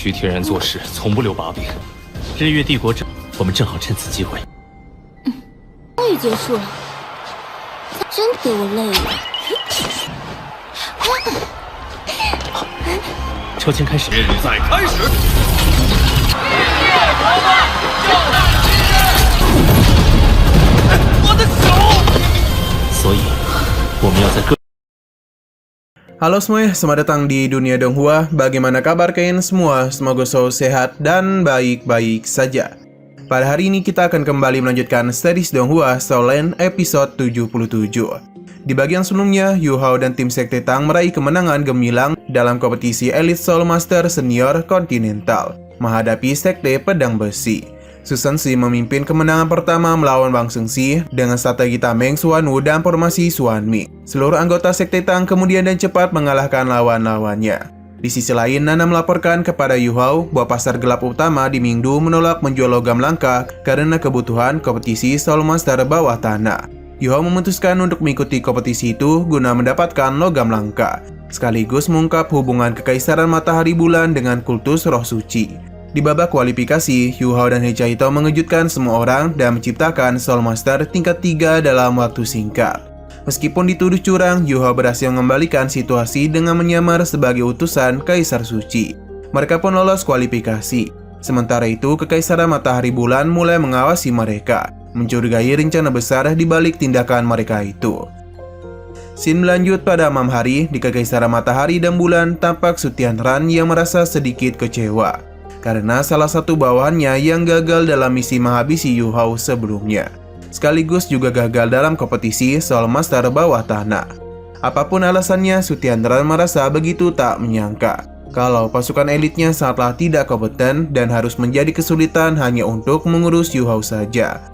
徐天然做事从不留把柄，日月帝国我们正好趁此机会。终于结束了，真给我累了。抽签开始，现在开始。我的手！所以我们要在各。 Halo semuanya, selamat datang di Dunia Donghua. Bagaimana kabar kalian semua? Semoga selalu sehat dan baik-baik saja. Pada hari ini kita akan kembali melanjutkan series Donghua Soul Land episode 77. Di bagian sebelumnya, Yu Hao dan tim Sekte Tang meraih kemenangan gemilang dalam kompetisi Elite Soul Master Senior Continental menghadapi Sekte Pedang Besi. Su Shenxi memimpin kemenangan pertama melawan Wang Shengxi dengan strategi Tameng Xuanwu dan formasi Xuanmi. Seluruh anggota Sekte Tang kemudian dan cepat mengalahkan lawan-lawannya. Di sisi lain, Nana melaporkan kepada Yu Hao bahwa pasar gelap utama di Mingdu menolak menjual logam langka karena kebutuhan kompetisi Soul Master bawah tanah. Yu Hao memutuskan untuk mengikuti kompetisi itu guna mendapatkan logam langka, sekaligus mengungkap hubungan Kekaisaran Matahari Bulan dengan kultus roh suci. Di babak kualifikasi, Yu Hao dan He Chaito mengejutkan semua orang dan menciptakan Soul Master tingkat 3 dalam waktu singkat. Meskipun dituduh curang, Yu Hao berhasil mengembalikan situasi dengan menyamar sebagai utusan Kaisar Suci. Mereka pun lolos kualifikasi. Sementara itu, Kekaisaran Matahari Bulan mulai mengawasi mereka, mencurigai rencana besar di balik tindakan mereka itu. Scene berlanjut pada malam hari, di Kekaisaran Matahari dan Bulan tampak Su Tianran yang merasa sedikit kecewa karena salah satu bawahannya yang gagal dalam misi menghabisi Yu Hao sebelumnya, sekaligus juga gagal dalam kompetisi Soul Master bawah tanah. Apapun alasannya, Su Tianran merasa begitu tak menyangka kalau pasukan elitnya sangatlah tidak kompeten dan harus menjadi kesulitan hanya untuk mengurus Yu Hao saja,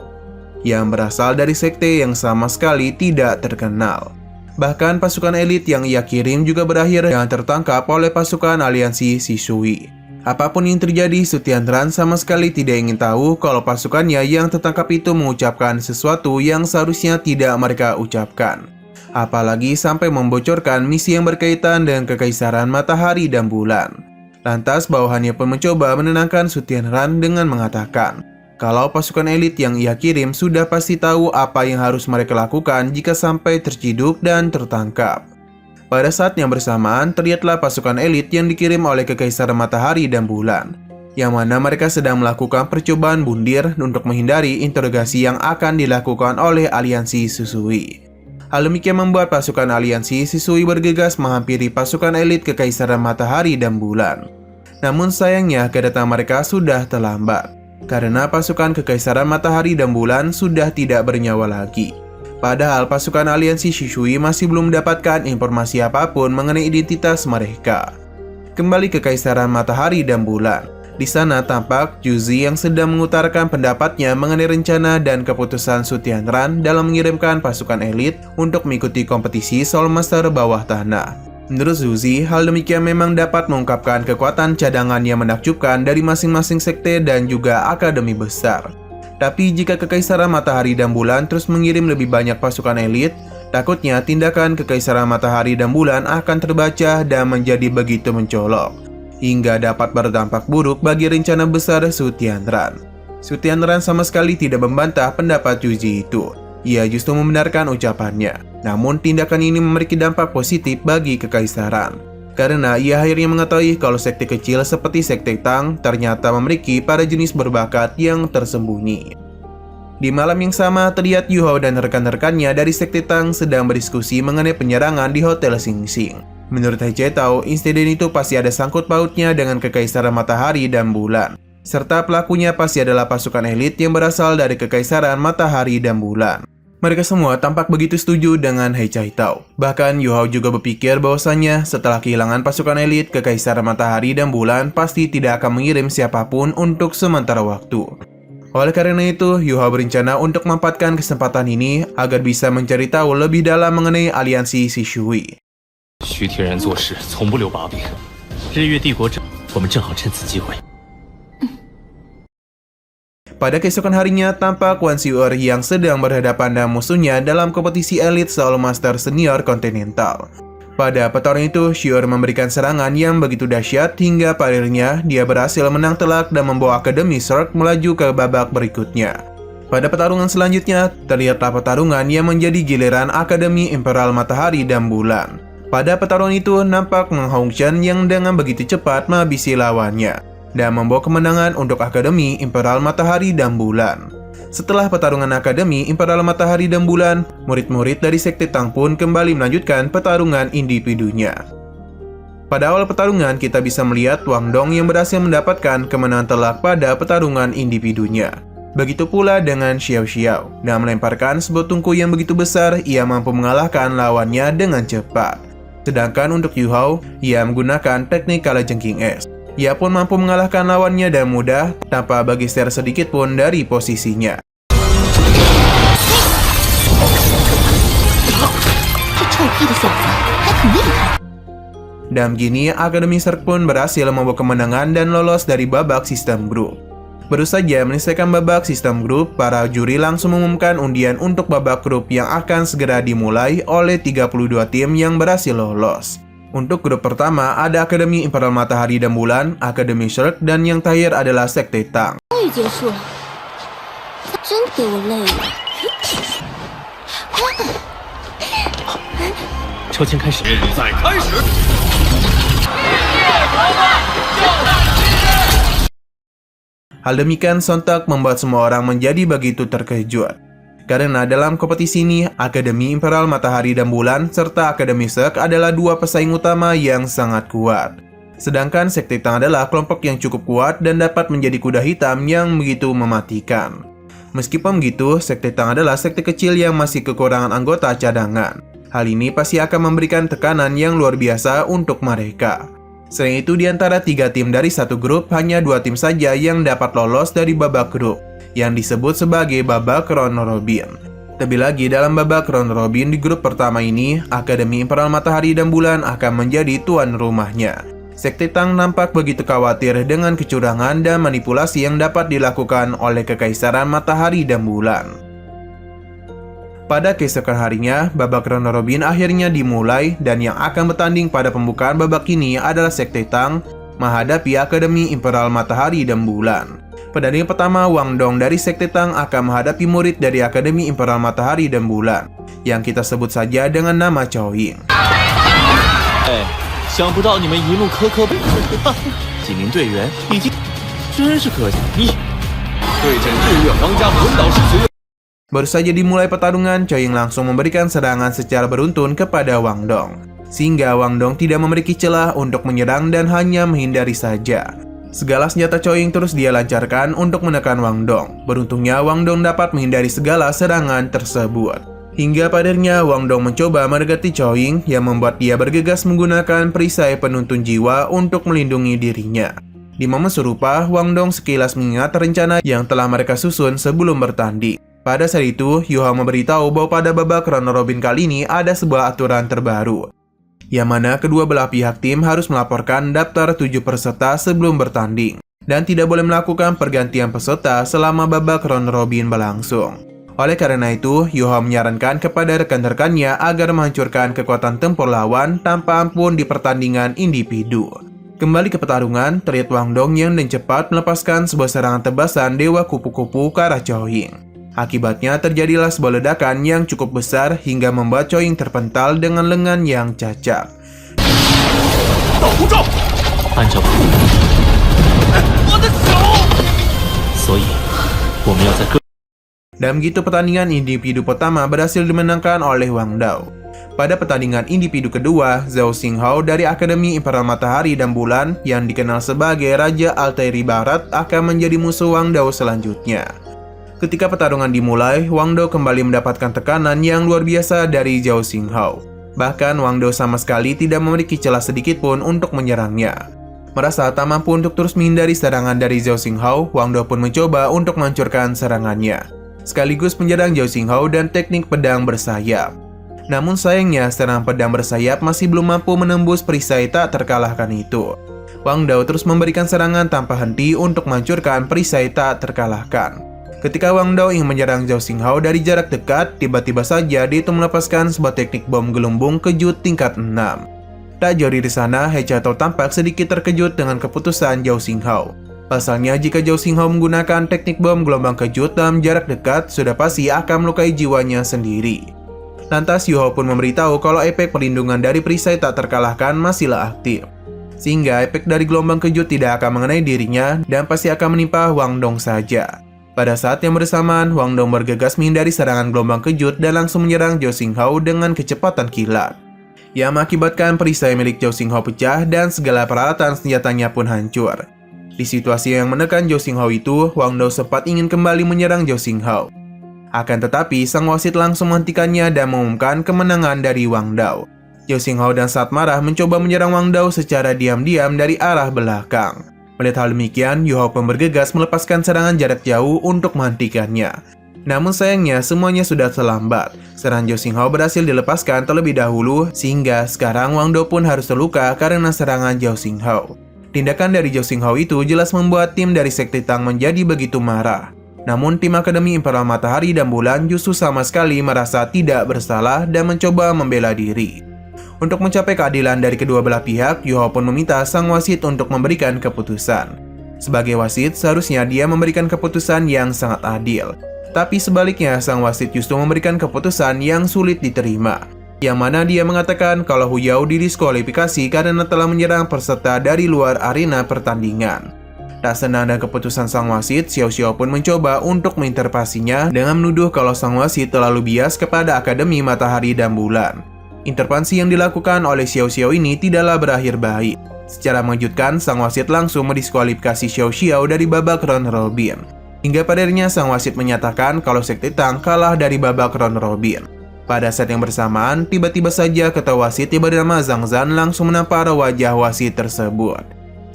yang berasal dari sekte yang sama sekali tidak terkenal. Bahkan pasukan elit yang ia kirim juga berakhir dengan tertangkap oleh pasukan aliansi Shisui. Apapun yang terjadi, Su Tianran sama sekali tidak ingin tahu kalau pasukannya yang tertangkap itu mengucapkan sesuatu yang seharusnya tidak mereka ucapkan. Apalagi sampai membocorkan misi yang berkaitan dengan Kekaisaran Matahari dan Bulan. Lantas bawahannya pun mencoba menenangkan Su Tianran dengan mengatakan kalau pasukan elit yang ia kirim sudah pasti tahu apa yang harus mereka lakukan jika sampai terciduk dan tertangkap. Pada saat yang bersamaan, terlihatlah pasukan elit yang dikirim oleh Kekaisaran Matahari dan Bulan, yang mana mereka sedang melakukan percobaan bundir untuk menghindari interogasi yang akan dilakukan oleh aliansi Shisui. Hal demikian membuat pasukan aliansi Shisui bergegas menghampiri pasukan elit Kekaisaran Matahari dan Bulan. Namun sayangnya kedatangan mereka sudah terlambat, karena pasukan Kekaisaran Matahari dan Bulan sudah tidak bernyawa lagi. Padahal pasukan aliansi Shisui masih belum mendapatkan informasi apapun mengenai identitas mereka. Kembali ke Kekaisaran Matahari dan Bulan. Di sana tampak Juzi yang sedang mengutarakan pendapatnya mengenai rencana dan keputusan Su Tianran dalam mengirimkan pasukan elit untuk mengikuti kompetisi Soul Master bawah tanah. Menurut Juzi, hal demikian memang dapat mengungkapkan kekuatan cadangan yang menakjubkan dari masing-masing sekte dan juga akademi besar. Tapi jika Kekaisaran Matahari dan Bulan terus mengirim lebih banyak pasukan elit, takutnya tindakan Kekaisaran Matahari dan Bulan akan terbaca dan menjadi begitu mencolok, hingga dapat berdampak buruk bagi rencana besar Su Tianran. Su Tianran sama sekali tidak membantah pendapat Juzi itu. Ia justru membenarkan ucapannya. Namun tindakan ini memiliki dampak positif bagi Kekaisaran, karena ia akhirnya mengetahui kalau sekte kecil seperti Sekte Tang ternyata memiliki para jenis berbakat yang tersembunyi. Di malam yang sama, terlihat Yu Hao dan rekan-rekannya dari Sekte Tang sedang berdiskusi mengenai penyerangan di Hotel Xing Xing. Menurut He Chaito, insiden itu pasti ada sangkut pautnya dengan Kekaisaran Matahari dan Bulan, serta pelakunya pasti adalah pasukan elit yang berasal dari Kekaisaran Matahari dan Bulan. Mereka semua tampak begitu setuju dengan He Chaito. Bahkan Yu Hao juga berpikir bahwasannya setelah kehilangan pasukan elit, Kekaisaran Matahari dan Bulan pasti tidak akan mengirim siapapun untuk sementara waktu. Oleh karena itu, Yu Hao berencana untuk memanfaatkan kesempatan ini agar bisa mencari tahu lebih dalam mengenai aliansi Shisui. 徐天然做事从不留把柄，日月帝国我们正好趁此机会。 Pada keesokan harinya, tampak Wan Xiu'er yang sedang berhadapan dengan musuhnya dalam kompetisi Elite Soul Master Senior Continental. Pada pertarungan itu, Xior memberikan serangan yang begitu dahsyat hingga pada akhirnya dia berhasil menang telak dan membawa Akademi Zerg melaju ke babak berikutnya. Pada pertarungan selanjutnya, terlihatlah pertarungan yang menjadi giliran Akademi Imperial Matahari dan Bulan. Pada pertarungan itu, nampak Meng Hongqian yang dengan begitu cepat menghabisi lawannya dan membawa kemenangan untuk Akademi Imperial Matahari dan Bulan. Setelah pertarungan Akademi Imperial Matahari dan Bulan, murid-murid dari Sekte Tang pun kembali melanjutkan pertarungan individunya. Pada awal pertarungan, kita bisa melihat Wang Dong yang berhasil mendapatkan kemenangan telak pada pertarungan individunya. Begitu pula dengan Xiao Xiao, dan melemparkan sebuah tungku yang begitu besar, ia mampu mengalahkan lawannya dengan cepat. Sedangkan untuk Yu Hao, ia menggunakan teknik kalajengking es. Ia pun mampu mengalahkan lawannya dan mudah tanpa bergeser sedikit pun dari posisinya. Dan begini, Akademi Zerg pun berhasil membawa kemenangan dan lolos dari babak sistem grup. Baru saja menyelesaikan babak sistem grup, para juri langsung mengumumkan undian untuk babak grup yang akan segera dimulai oleh 32 tim yang berhasil lolos. Untuk grup pertama ada Akademi Imperial Matahari dan Bulan, Akademi Zerg, dan yang terakhir adalah Sekte Tang. 真给我累了。抽签开始，比赛开始。 Hal demikian sontak membuat semua orang menjadi begitu terkejut. Karena dalam kompetisi ini, Akademi Imperial Matahari dan Bulan serta Akademi Zerg adalah dua pesaing utama yang sangat kuat. Sedangkan Sekte Tang adalah kelompok yang cukup kuat dan dapat menjadi kuda hitam yang begitu mematikan. Meskipun begitu, Sekte Tang adalah sekte kecil yang masih kekurangan anggota cadangan. Hal ini pasti akan memberikan tekanan yang luar biasa untuk mereka. Selain itu, di antara 3 tim dari satu grup, hanya 2 tim saja yang dapat lolos dari babak grup, yang disebut sebagai babak round robin. Terlebih lagi, dalam babak round robin di grup pertama ini, Akademi Imperial Matahari dan Bulan akan menjadi tuan rumahnya. Sekte Tang nampak begitu khawatir dengan kecurangan dan manipulasi yang dapat dilakukan oleh Kekaisaran Matahari dan Bulan. Pada keesokan harinya, babak round robin akhirnya dimulai dan yang akan bertanding pada pembukaan babak ini adalah Sekte Tang menghadapi Akademi Imperial Matahari dan Bulan. Pertandingan pertama, Wang Dong dari Sekte Tang akan menghadapi murid dari Akademi Imperial Matahari dan Bulan, yang kita sebut saja dengan nama Chao Ying. 想不到你们一路磕磕几名队员已经真是可惜。你对阵日月皇家魂导师学院。 Baru saja dimulai pertarungan, Chao Ying langsung memberikan serangan secara beruntun kepada Wang Dong, sehingga Wang Dong tidak memiliki celah untuk menyerang dan hanya menghindari saja. Segala senjata Chao Ying terus dia lancarkan untuk menekan Wang Dong. Beruntungnya Wang Dong dapat menghindari segala serangan tersebut. Hingga padanya Wang Dong mencoba mendekati Chao Ying yang membuat dia bergegas menggunakan perisai penuntun jiwa untuk melindungi dirinya. Di momen serupa, Wang Dong sekilas mengingat rencana yang telah mereka susun sebelum bertanding. Pada saat itu, Yu Hao memberitahu bahwa pada babak round robin kali ini ada sebuah aturan terbaru, yang mana kedua belah pihak tim harus melaporkan daftar 7 peserta sebelum bertanding, dan tidak boleh melakukan pergantian peserta selama babak round robin berlangsung. Oleh karena itu, Yu Hao menyarankan kepada rekan-rekannya agar menghancurkan kekuatan tempur lawan tanpa ampun di pertandingan individu. Kembali ke pertarungan, terlihat Wang Dong yang dengan cepat melepaskan sebuah serangan tebasan Dewa Kupu-Kupu ke arah Chao Ying. Akibatnya terjadilah sebuah ledakan yang cukup besar hingga membuat Chao Ying terpental dengan lengan yang cacat. Dan begitu pertandingan individu pertama berhasil dimenangkan oleh Wang Dao. Pada pertandingan individu kedua, Zhao Xinghao dari Akademi Imperial Matahari dan Bulan yang dikenal sebagai Raja Altairi Barat akan menjadi musuh Wang Dao selanjutnya. Ketika pertarungan dimulai, Wang Dao kembali mendapatkan tekanan yang luar biasa dari Zhao Xinghao. Bahkan Wang Dao sama sekali tidak memiliki celah sedikit pun untuk menyerangnya. Merasa tak mampu untuk terus menghindari serangan dari Zhao Xinghao, Wang Dao pun mencoba untuk menghancurkan serangannya, sekaligus menyerang Zhao Xinghao dan teknik pedang bersayap. Namun sayangnya, serangan pedang bersayap masih belum mampu menembus perisai tak terkalahkan itu. Wang Dao terus memberikan serangan tanpa henti untuk menghancurkan perisai tak terkalahkan. Ketika Wang Dao ingin menyerang Zhao Xinghao dari jarak dekat, tiba-tiba saja dia itu melepaskan sebuah teknik bom gelembung kejut tingkat 6. Tak jauh dari sana, He Jiatao tampak sedikit terkejut dengan keputusan Zhao Xinghao. Pasalnya, jika Zhao Xinghao menggunakan teknik bom gelombang kejut dalam jarak dekat, sudah pasti akan melukai jiwanya sendiri. Lantas, Yu Hao pun memberitahu kalau efek perlindungan dari perisai tak terkalahkan masihlah aktif. Sehingga efek dari gelombang kejut tidak akan mengenai dirinya dan pasti akan menimpa Wang Dong saja. Pada saat yang bersamaan, Wang Dong bergegas menghindari serangan gelombang kejut dan langsung menyerang Zhao Xinghao dengan kecepatan kilat, yang mengakibatkan perisai milik Zhao Xinghao pecah dan segala peralatan senjatanya pun hancur. Di situasi yang menekan Zhao Xinghao itu, Wang Dao sempat ingin kembali menyerang Zhao Xinghao. Akan tetapi, sang wasit langsung menghentikannya dan mengumumkan kemenangan dari Wang Dao. Zhao Xinghao dan saat marah mencoba menyerang Wang Dao secara diam-diam dari arah belakang. Melihat hal demikian, Yu Hao pun bergegas melepaskan serangan jarak jauh untuk menghentikannya. Namun sayangnya semuanya sudah terlambat. Serangan Zhao Xinghao berhasil dilepaskan terlebih dahulu, sehingga sekarang Wang Dao pun harus terluka karena serangan Zhao Xinghao. Tindakan dari Zhao Xinghao itu jelas membuat tim dari Sekte Tang menjadi begitu marah. Namun tim Akademi Imperial Matahari dan Bulan justru sama sekali merasa tidak bersalah dan mencoba membela diri. Untuk mencapai keadilan dari kedua belah pihak, Yu Hao pun meminta sang wasit untuk memberikan keputusan. Sebagai wasit, seharusnya dia memberikan keputusan yang sangat adil. Tapi sebaliknya, sang wasit justru memberikan keputusan yang sulit diterima, yang mana dia mengatakan kalau Hu Yao didiskualifikasi karena telah menyerang peserta dari luar arena pertandingan. Tak senang dengan keputusan sang wasit, Xiao Xiao pun mencoba untuk menginterpretasinya dengan menuduh kalau sang wasit terlalu bias kepada Akademi Matahari dan Bulan. Intervensi yang dilakukan oleh Xiao Xiao ini tidaklah berakhir baik. Secara mengejutkan, sang wasit langsung mendiskualifikasi Xiao Xiao dari babak round robin. Hingga pada akhirnya sang wasit menyatakan kalau Sekte Tang kalah dari babak round robin. Pada saat yang bersamaan, tiba-tiba saja ketua wasit yang bernama Zhang Zhan langsung menampar wajah wasit tersebut.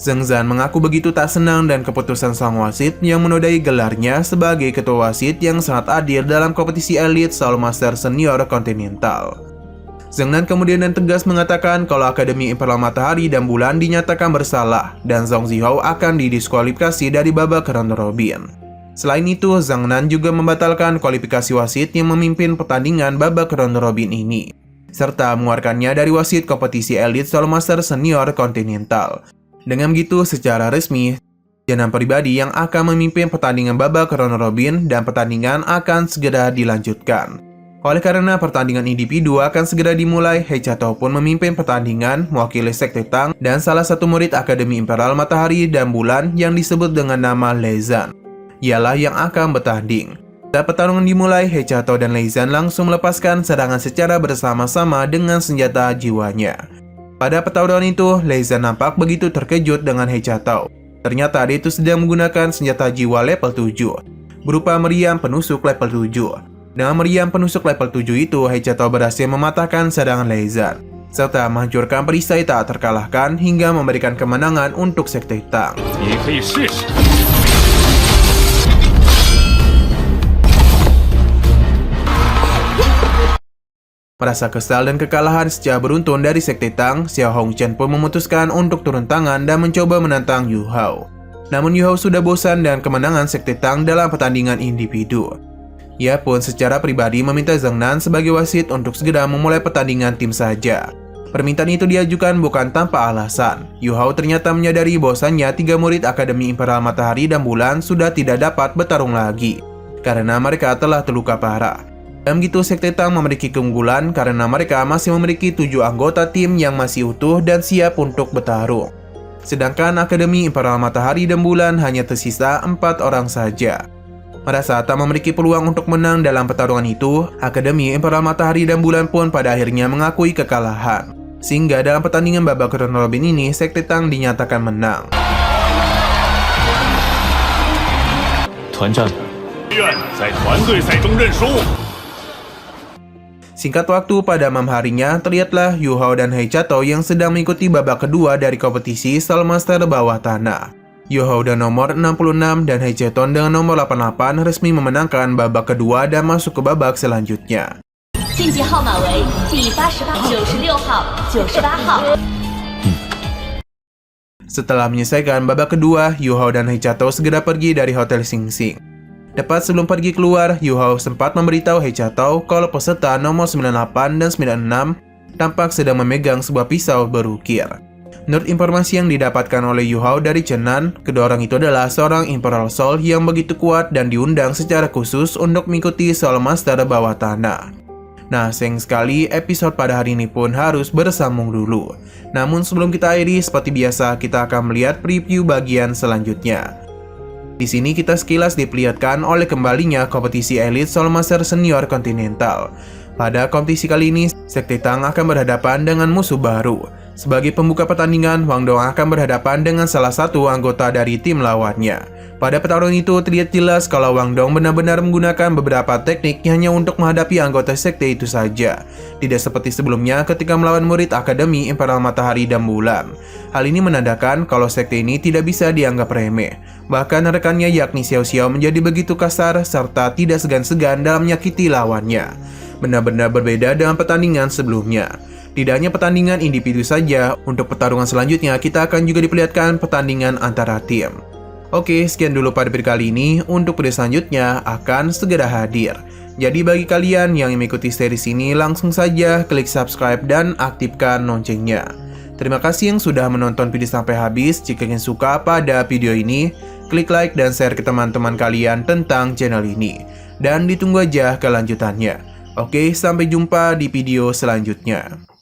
Zhang Zhan mengaku begitu tak senang dan keputusan sang wasit yang menodai gelarnya sebagai ketua wasit yang sangat adil dalam kompetisi elit Soul Master Senior Continental. Zhang Nan kemudian tegas mengatakan kalau Akademi Imperial Matahari dan Bulan dinyatakan bersalah dan Zhang Zihao akan didiskualifikasi dari babak round robin. Selain itu, Zhang Nan juga membatalkan kualifikasi wasit yang memimpin pertandingan babak round robin ini, serta mengeluarkannya dari wasit kompetisi elit Soul Master Senior Continental. Dengan begitu, secara resmi, Janan pribadi yang akan memimpin pertandingan babak round robin dan pertandingan akan segera dilanjutkan. Oleh karena pertandingan individu akan segera dimulai, He Jiatao pun memimpin pertandingan mewakili Sekte Tang dan salah satu murid Akademi Imperial Matahari dan Bulan yang disebut dengan nama Lei Zhan ialah yang akan bertanding. Saat pertarungan dimulai, He Jiatao dan Lei Zhan langsung melepaskan serangan secara bersama-sama dengan senjata jiwanya. Pada pertarungan itu, Lei Zhan nampak begitu terkejut dengan He Jiatao. Ternyata dia itu sedang menggunakan senjata jiwa level 7 berupa meriam penusuk level 7. Dengan meriam penusuk level 7 itu, He Jiatao berhasil mematahkan serangan Lei Zhan, serta menghancurkan perisai tak terkalahkan hingga memberikan kemenangan untuk Sekte Tang. Merasa kesal dan kekalahan secara beruntun dari Sekte Tang, Xiao Hongchen pun memutuskan untuk turun tangan dan mencoba menantang Yu Hao. Namun Yu Hao sudah bosan dengan kemenangan Sekte Tang dalam pertandingan individu. Ia pun secara pribadi meminta Zhang Nan sebagai wasit untuk segera memulai pertandingan tim saja. Permintaan itu diajukan bukan tanpa alasan. Yu Hao ternyata menyadari bahwasannya 3 murid Akademi Imperial Matahari dan Bulan sudah tidak dapat bertarung lagi karena mereka telah terluka parah. Dan begitu Sekte Tang memiliki keunggulan karena mereka masih memiliki 7 anggota tim yang masih utuh dan siap untuk bertarung. Sedangkan Akademi Imperial Matahari dan Bulan hanya tersisa 4 orang saja. Merasa tak memiliki peluang untuk menang dalam pertarungan itu, Akademi Imperial Matahari dan Bulan pun pada akhirnya mengakui kekalahan. Sehingga dalam pertandingan babak round robin ini, Sekte Tang dinyatakan menang. Singkat waktu, pada malam harinya, terlihatlah Yu Hao dan He Jiatao yang sedang mengikuti babak kedua dari kompetisi Soul Master bawah tanah. Yu Hao dengan nomor 66 dan He Jiatao dengan nomor 88 resmi memenangkan babak kedua dan masuk ke babak selanjutnya. Setelah menyelesaikan babak kedua, Yu Hao dan He Jiatao segera pergi dari Hotel Sing Sing. Tepat sebelum pergi keluar, Yu Hao sempat memberitahu He Jiatao kalau peserta nomor 98 dan 96 tampak sedang memegang sebuah pisau berukir. Menurut informasi yang didapatkan oleh Yu Hao dari Chen Nan, kedua orang itu adalah seorang Imperial Soul yang begitu kuat dan diundang secara khusus untuk mengikuti Soul Master bawah tanah. Nah, sayang sekali episode pada hari ini pun harus bersambung dulu. Namun sebelum kita akhiri, seperti biasa kita akan melihat preview bagian selanjutnya. Di sini kita sekilas diperlihatkan oleh kembalinya kompetisi elit Soul Master Senior Continental. Pada kompetisi kali ini, Sekte Tang akan berhadapan dengan musuh baru. Sebagai pembuka pertandingan, Wang Dong akan berhadapan dengan salah satu anggota dari tim lawannya. Pada pertarungan itu terlihat jelas kalau Wang Dong benar-benar menggunakan beberapa teknik hanya untuk menghadapi anggota sekte itu saja. Tidak seperti sebelumnya ketika melawan murid Akademi Imperial Matahari dan Bulan. Hal ini menandakan kalau sekte ini tidak bisa dianggap remeh. Bahkan rekannya yakni Xiao Xiao menjadi begitu kasar serta tidak segan-segan dalam menyakiti lawannya. Benar-benar berbeda dengan pertandingan sebelumnya. Tidak hanya pertandingan individu saja, untuk pertarungan selanjutnya kita akan juga diperlihatkan pertandingan antara tim. Oke, sekian dulu pada video kali ini. Untuk video selanjutnya akan segera hadir. Jadi bagi kalian yang mengikuti series ini, langsung saja klik subscribe dan aktifkan loncengnya. Terima kasih yang sudah menonton video sampai habis. Jika kalian suka pada video ini, klik like dan share ke teman-teman kalian tentang channel ini. Dan ditunggu aja kelanjutannya. Oke, sampai jumpa di video selanjutnya.